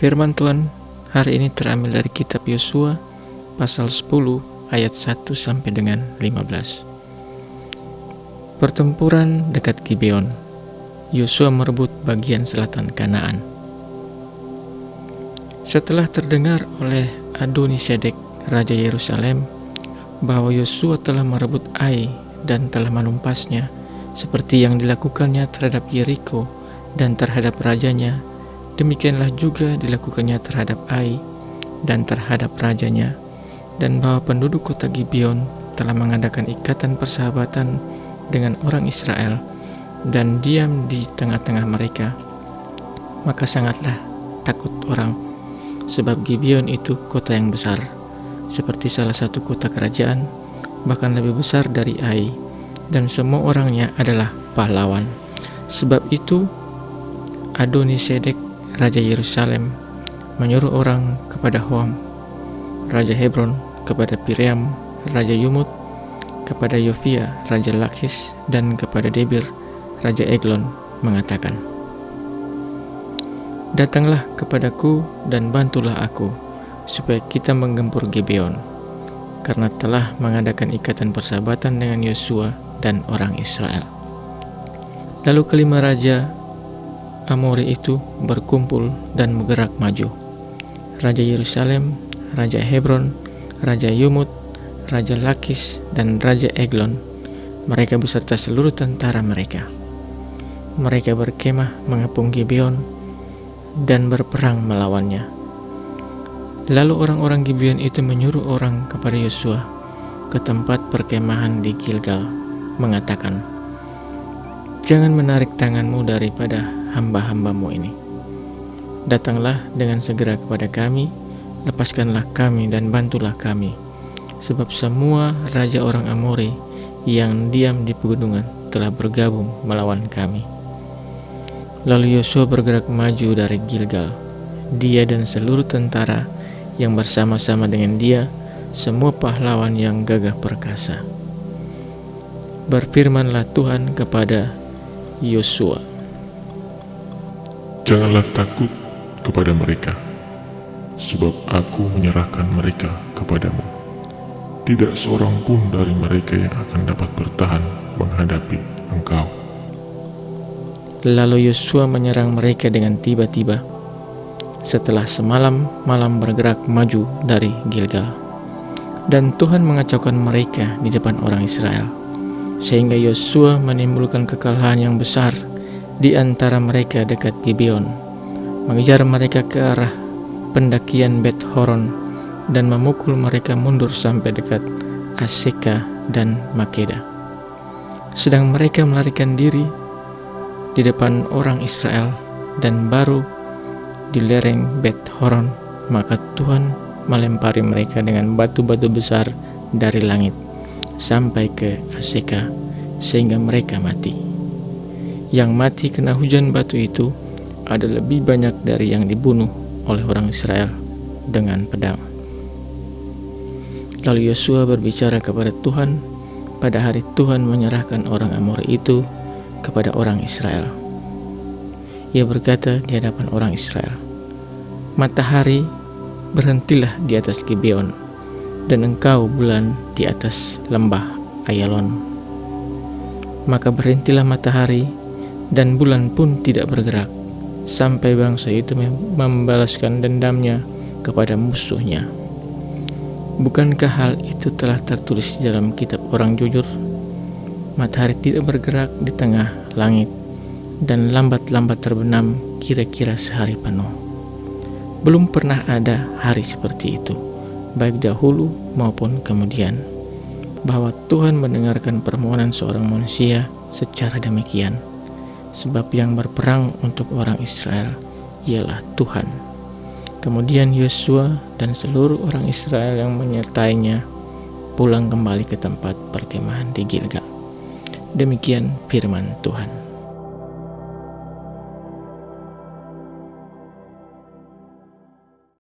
Firman Tuhan hari ini terambil dari kitab Yosua pasal 10 ayat 1 sampai dengan 15. Pertempuran dekat Gibeon. Yosua merebut bagian selatan Kanaan. Setelah terdengar oleh Adoni-Sedek, Raja Yerusalem, bahwa Yosua telah merebut Ai dan telah menumpasnya, seperti yang dilakukannya terhadap Yeriko dan terhadap rajanya, demikianlah juga dilakukannya terhadap Ai dan terhadap rajanya, dan bahwa penduduk kota Gibeon telah mengadakan ikatan persahabatan dengan orang Israel dan diam di tengah-tengah mereka. Maka sangatlah takut orang, sebab Gibeon itu kota yang besar, seperti salah satu kota kerajaan, bahkan lebih besar dari Ai, dan semua orangnya adalah pahlawan. Sebab itu Adoni-Sedek, Raja Yerusalem, menyuruh orang kepada Hoam, Raja Hebron, kepada Piream, Raja Yumut, kepada Yofia, Raja Lakis, dan kepada Debir, Raja Eglon, mengatakan, "Datanglah kepadaku dan bantulah aku, supaya kita menggempur Gibeon, karena telah mengadakan ikatan persahabatan dengan Yosua dan orang Israel." Lalu kelima raja Amori itu berkumpul dan bergerak maju. Raja Yerusalem, Raja Hebron, Raja Yumut, Raja Lakis, dan Raja Eglon, mereka beserta seluruh tentara mereka. Mereka berkemah mengepung Gibeon dan berperang melawannya. Lalu orang-orang Gibeon itu menyuruh orang kepada Yosua ke tempat perkemahan di Gilgal, mengatakan, "Jangan menarik tanganmu daripada hamba-hambamu ini. Datanglah dengan segera kepada kami, lepaskanlah kami dan bantulah kami, sebab semua raja orang Amori yang diam di pegunungan telah bergabung melawan kami." Lalu Yosua bergerak maju dari Gilgal, dia dan seluruh tentara yang bersama-sama dengan dia, semua pahlawan yang gagah perkasa. Berfirmanlah Tuhan kepada Yosua, "Janganlah takut kepada mereka, sebab aku menyerahkan mereka kepadamu. Tidak seorang pun dari mereka yang akan dapat bertahan menghadapi engkau." Lalu Yosua menyerang mereka dengan tiba-tiba, setelah semalam malam bergerak maju dari Gilgal. Dan Tuhan mengacaukan mereka di depan orang Israel, sehingga Yosua menimbulkan kekalahan yang besar di antara mereka dekat Gibeon, mengejar mereka ke arah pendakian Bet Horon dan memukul mereka mundur sampai dekat Aseka dan Makeda. Sedang mereka melarikan diri di depan orang Israel dan baru di lereng Bet Horon, maka Tuhan melempari mereka dengan batu-batu besar dari langit sampai ke Aseka, sehingga mereka mati. Yang mati kena hujan batu itu ada lebih banyak dari yang dibunuh oleh orang Israel dengan pedang. Lalu Yosua berbicara kepada Tuhan pada hari Tuhan menyerahkan orang Amori itu kepada orang Israel. Ia berkata di hadapan orang Israel, "Matahari, berhentilah di atas Gibeon, dan engkau bulan di atas lembah Ayalon." Maka berhentilah matahari, dan bulan pun tidak bergerak, sampai bangsa itu membalaskan dendamnya kepada musuhnya. Bukankah hal itu telah tertulis di dalam kitab orang jujur? Matahari tidak bergerak di tengah langit, dan lambat-lambat terbenam kira-kira sehari penuh. Belum pernah ada hari seperti itu, baik dahulu maupun kemudian, bahwa Tuhan mendengarkan permohonan seorang manusia secara demikian, sebab yang berperang untuk orang Israel ialah Tuhan. Kemudian Yosua dan seluruh orang Israel yang menyertainya pulang kembali ke tempat perkemahan di Gilgal. Demikian firman Tuhan.